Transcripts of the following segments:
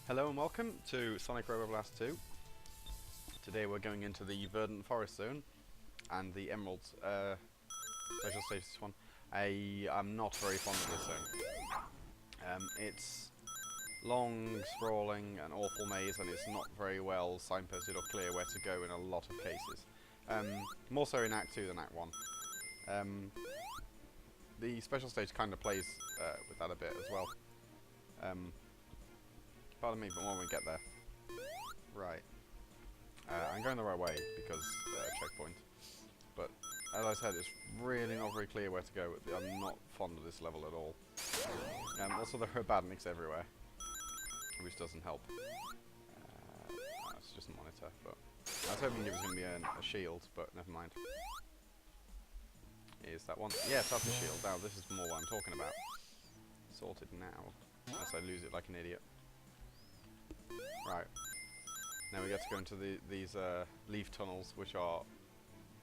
Hello and welcome to Sonic Robo Blast 2. Today we're going into the Verdant Forest Zone and the Emerald special status one. I'm not very fond of this zone. It's long, sprawling, an awful maze, and it's not very well signposted or clear where to go in a lot of cases. More so in Act 2 than Act 1. The special stage kind of plays with that a bit as well. Pardon me, but when we get there. Right. I'm going the right way because checkpoint. But as I said, it's really not very clear where to go. I'm not fond of this level at all. Also, there are badniks everywhere, which doesn't help. It's just a monitor, but I was hoping it was going to be a shield, but never mind. Is that one? Yes, that's a shield. Now, this is more what I'm talking about. Sorted now, unless I lose it like an idiot. Right. Now we get to go into these leaf tunnels, which are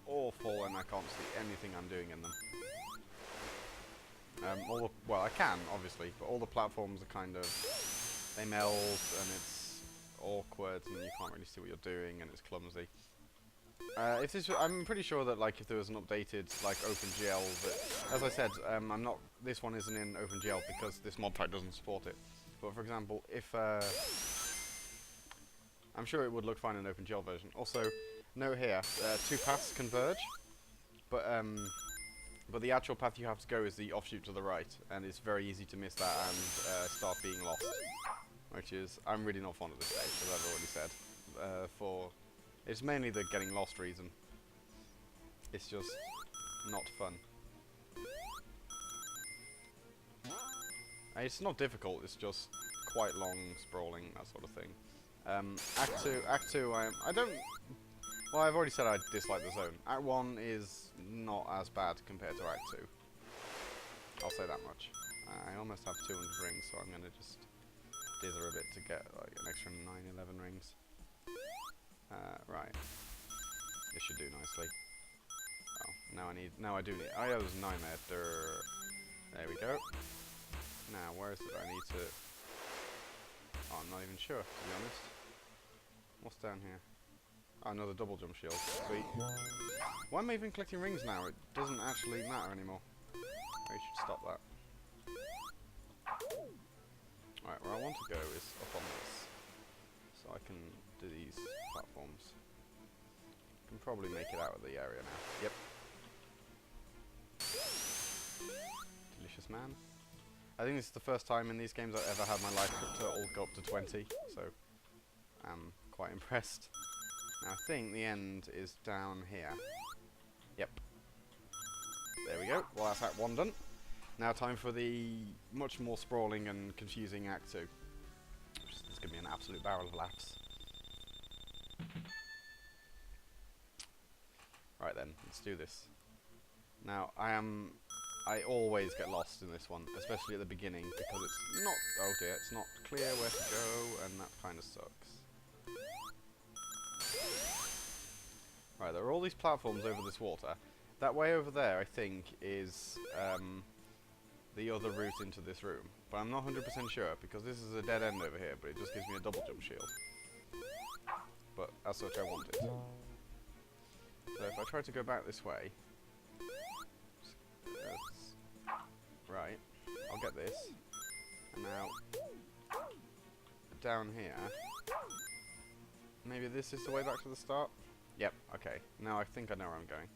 awful, and I can't see anything I'm doing in them. Well, I can, obviously, but all the platforms are kind of... they meld, and it's awkward, and you can't really see what you're doing, and it's clumsy. I'm pretty sure that, like, if there was an updated, like, OpenGL, that, as I said, this one isn't in OpenGL because this mod pack doesn't support it. But, for example, if, I'm sure it would look fine in an OpenGL version. Also, note here, two paths converge, but the actual path you have to go is the offshoot to the right, and it's very easy to miss that and start being lost. Which is, I'm really not fond of this stage, as I've already said. It's mainly the getting lost reason. It's just not fun. It's not difficult, it's just quite long, sprawling, that sort of thing. Act 2, I don't... Well, I've already said I dislike the zone. Act 1 is not as bad compared to Act 2. I'll say that much. I almost have 200 rings, so I'm going to just dither a bit to get like an extra 911 rings. Right. This should do nicely. Oh, now I do need... Oh yeah, there's a 9 there. There we go. Now, where is it I need to... Oh, I'm not even sure, to be honest. What's down here? Oh, another double jump shield. Sweet. Why am I even collecting rings now? It doesn't actually matter anymore. Maybe should stop that. Alright, where I want to go is up on this. So I can do these platforms. Can probably make it out of the area now. Yep. Delicious man. I think this is the first time in these games I've ever had my life all go up to 20, so I'm quite impressed. Now I think the end is down here. Yep. There we go. Well, that's Act 1 done. Now time for the much more sprawling and confusing Act 2. This is going to be an absolute barrel of laughs. Right then, let's do this. Now, I always get lost in this one, especially at the beginning, because it's not... oh dear, it's not clear where to go, and that kind of sucks. Right, there are all these platforms over this water. That way over there, I think, is the other route into this room. But I'm not 100% sure, because this is a dead end over here, but it just gives me a double jump shield. But as such, I want it. So if I try to go back this way... right, I'll get this. And now, down here, maybe this is the way back to the start? Yep, okay. Now I think I know where I'm going.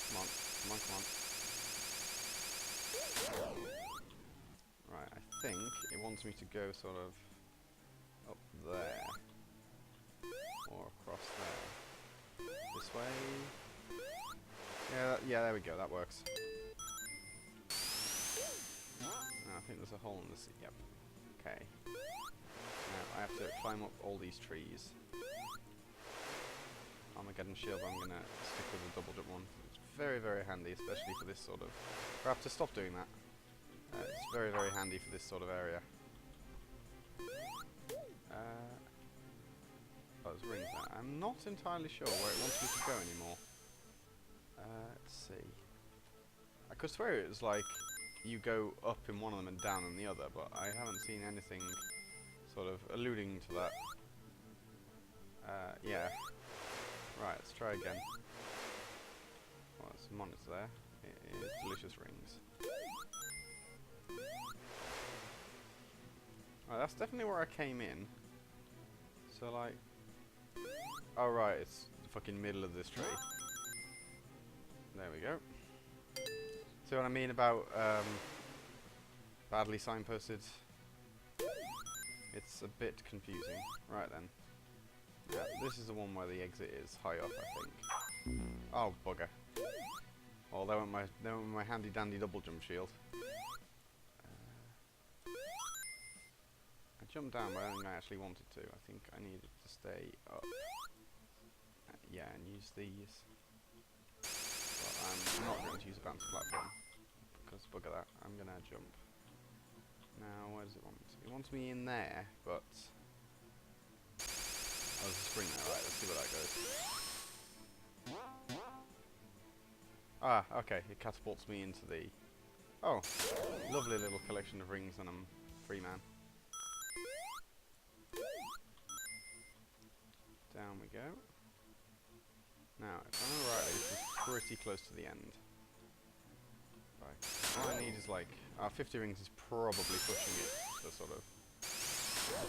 Come on, come on, come on. Right, I think it wants me to go sort of up there. Or across there. This way. Yeah, there we go, that works. I think there's a hole in the sea. Yep. Okay. Now I have to climb up all these trees. Armageddon shield, I'm gonna stick with the double jump one. It's very, very handy, especially for this sort of... I have to stop doing that. It's very, very handy for this sort of area. Oh, there's rings there. I'm not entirely sure where it wants me to go anymore. Let's see. I could swear it was like... you go up in one of them and down in the other, but I haven't seen anything sort of alluding to that. Yeah. Right, let's try again. Well, there's some monitor there. It is delicious rings. Right, that's definitely where I came in. So, like... Oh, right, it's the fucking middle of this tree. There we go. See what I mean about, badly signposted? It's a bit confusing. Right then. Yeah, this is the one where the exit is high up, I think. Oh, bugger. Oh, there went my handy dandy double jump shield. I jumped down, but I don't think I actually wanted to. I think I needed to stay up. Yeah, and use these. But I'm not going to use a bounce platform. Because bugger that. I'm going to jump. Now, where does it want me to? It wants me in there, but... Oh, there's a spring there, right, let's see where that goes. Ah, okay, it catapults me into the... Oh, lovely little collection of rings and I'm free man. Down we go. Now, if I remember rightly, this is pretty close to the end. Right, all I need is like... 50 rings is probably pushing it to sort of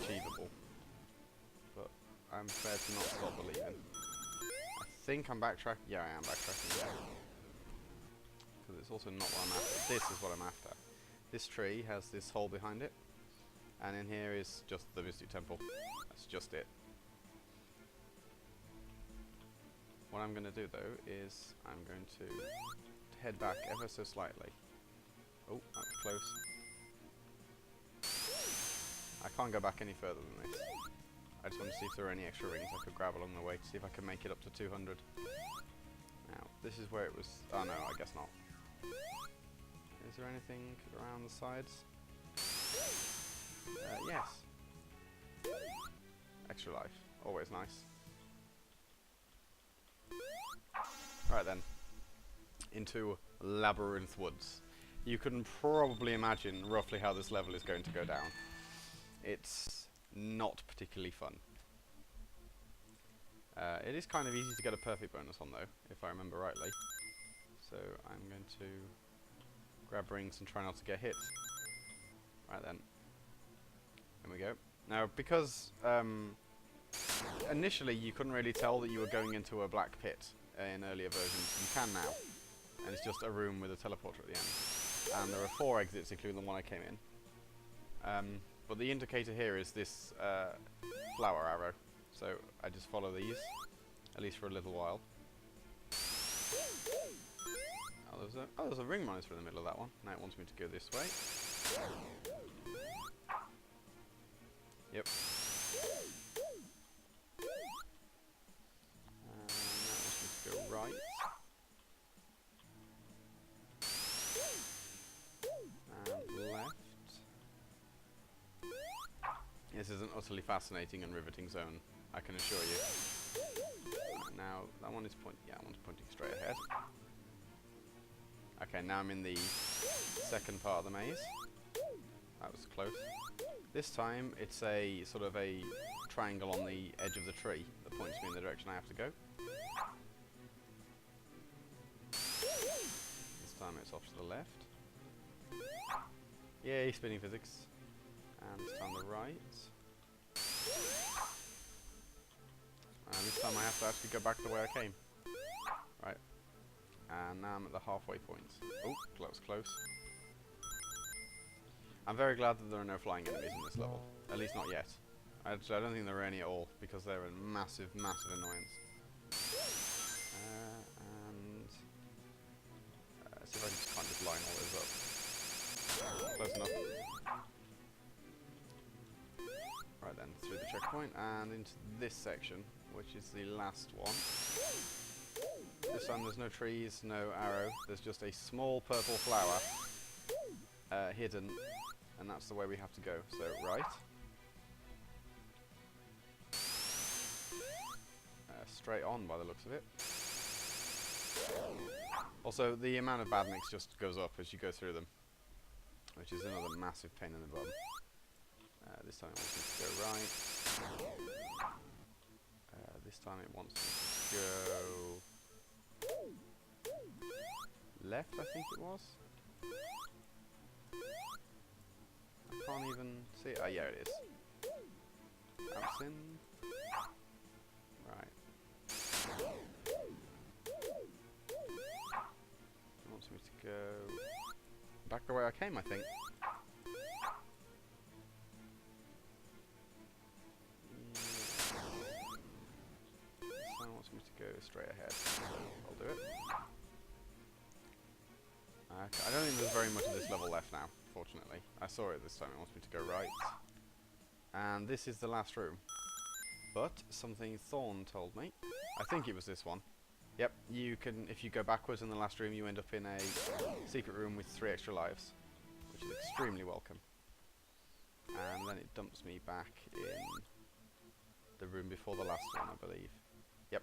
achievable. But I'm prepared to not stop believing. I think I'm backtracking. Yeah, I am backtracking. Because it's also not what I'm after. This is what I'm after. This tree has this hole behind it. And in here is just the Vistu Temple. That's just it. What I'm going to do though is I'm going to head back ever so slightly. Oh, that's close. I can't go back any further than this. I just want to see if there are any extra rings I could grab along the way to see if I can make it up to 200. Now, this is where it was... Oh no, I guess not. Is there anything around the sides? Yes. Extra life. Always nice. Right then. Into Labyrinth Woods. You can probably imagine roughly how this level is going to go down. It's not particularly fun. It is kind of easy to get a perfect bonus on though, if I remember rightly. So I'm going to grab rings and try not to get hit. Right then. There we go. Now because initially you couldn't really tell that you were going into a black pit in earlier versions, you can now. And it's just a room with a teleporter at the end. And there are 4 exits, including the one I came in. But the indicator here is this flower arrow. So I just follow these, at least for a little while. Oh, there's a ring monitor in the middle of that one. Now it wants me to go this way. Yep. And that wants me to go right. And left. This is an utterly fascinating and riveting zone, I can assure you. Now, that one is one's pointing straight ahead. Okay, now I'm in the second part of the maze. That was close. This time, it's a sort of a triangle on the edge of the tree that points me in the direction I have to go. This time it's off to the left. Yay, spinning physics. And this time the right. And this time I have to actually go back the way I came. Right. And now I'm at the halfway point. Oh, close, close. I'm very glad that there are no flying enemies in this level. At least not yet. I don't think there are any at all, because they're a massive, massive annoyance. And... see if I can just kind of line all those up. Close enough. Right then, through the checkpoint and into this section, which is the last one. This time there's no trees, no arrow, there's just a small purple flower hidden, and that's the way we have to go. So, right. Straight on by the looks of it. Also, the amount of bad mix just goes up as you go through them, which is another massive pain in the bum. This time it wants me to go right. This time it wants me to go left, I think it was. I can't even see it. Oh, yeah, it is. Bounce in. Right. It wants me to go back the way I came, I think. Wants me to go straight ahead. I'll do it. Okay, I don't think there's very much of this level left now, fortunately. I saw it this time, it wants me to go right. And this is the last room. But something Thorn told me. I think it was this one. Yep, you can, if you go backwards in the last room, you end up in a secret room with 3 extra lives, which is extremely welcome. And then it dumps me back in the room before the last one, I believe. Yep.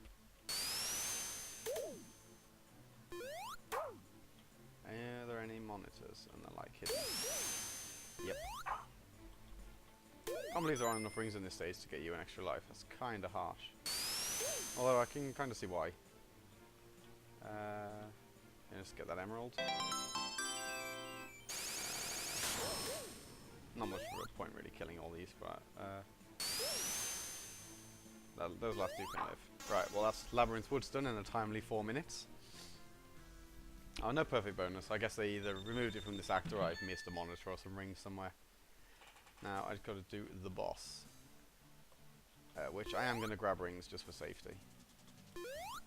Are there any monitors? And they're like hidden. Yep. Can't believe there aren't enough rings in this stage to get you an extra life. That's kinda harsh. Although I can kinda see why. Just get that emerald. Not much of a point really killing all these, but those last two can live. Right, well that's Labyrinth Woods done in a timely 4 minutes. Oh, no perfect bonus. I guess they either removed it from this act or I've missed a monitor or some rings somewhere. Now I've got to do the boss. Which I am going to grab rings just for safety.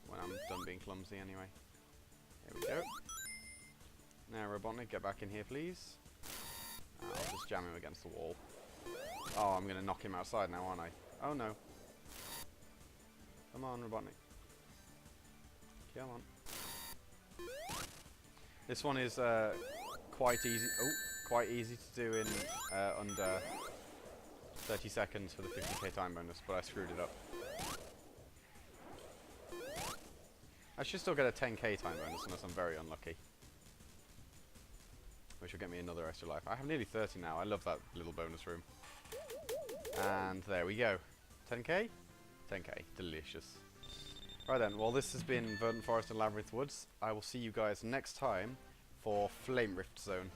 When I'm done being clumsy anyway. Here we go. Now Robotnik, get back in here please. I'll just jam him against the wall. Oh, I'm going to knock him outside now, aren't I? Oh no. Come on, Robotnik. Come on. This one is quite easy. Oh, quite easy to do in under 30 seconds for the 50k time bonus, but I screwed it up. I should still get a 10k time bonus unless I'm very unlucky. Which will get me another extra life. I have nearly 30 now. I love that little bonus room. And there we go. 10k? 10k. Delicious. Right then, well this has been Verdant Forest and Labyrinth Woods. I will see you guys next time for Flame Rift Zone.